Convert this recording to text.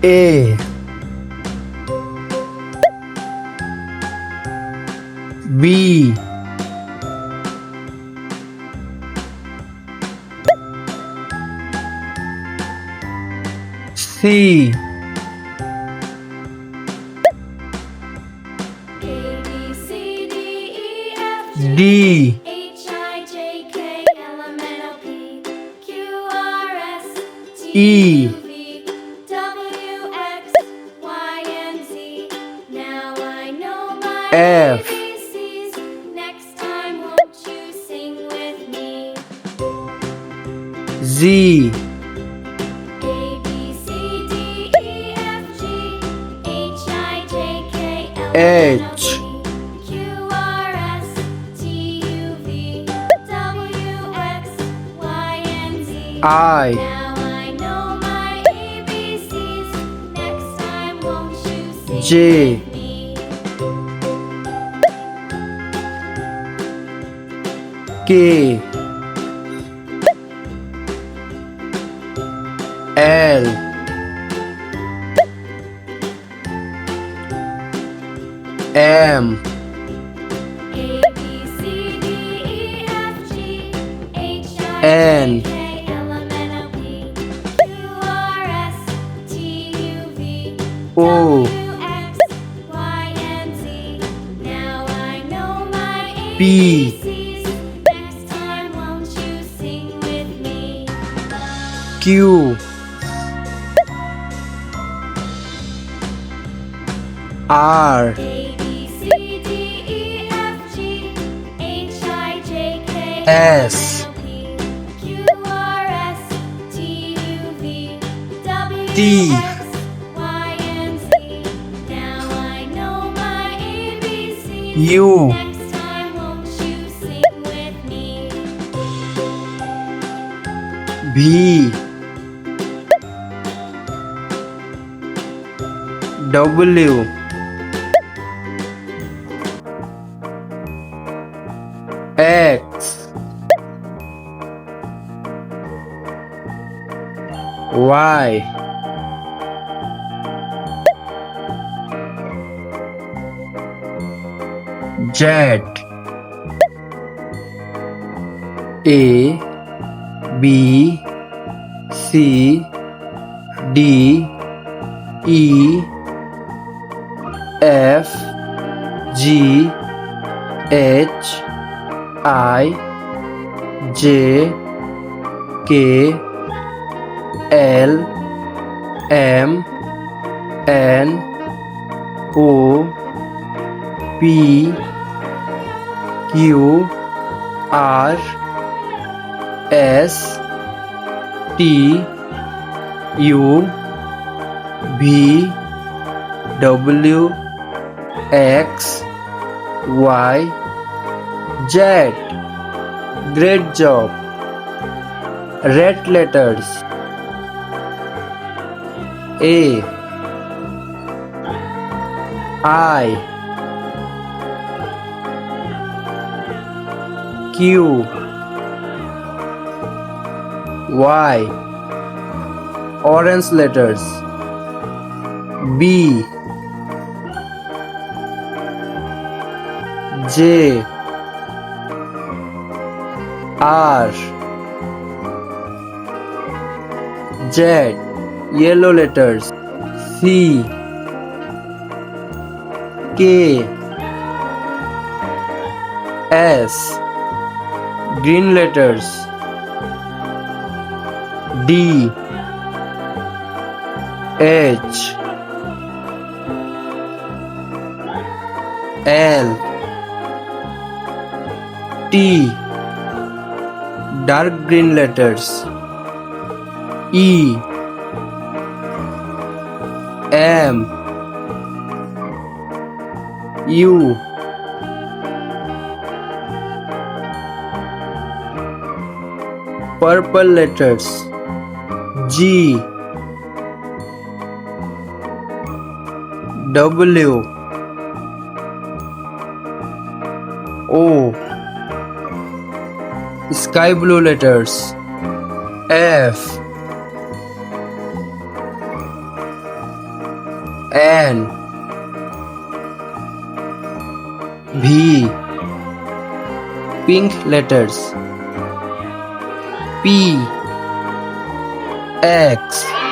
A B C D E F Z H I J K L M N O P Q R S T U V W X Y Z A B C D E F G H I J K L M N O P Q R S T U V W X Y Z. Great job. Red letters. A I Q Y. Orange letters. B J R Z. Yellow letters. C K S. Green letters. D H L T. Dark green letters. E M U purple letters. G W O. Sky blue letters. F N. V. Pink letters. P. X.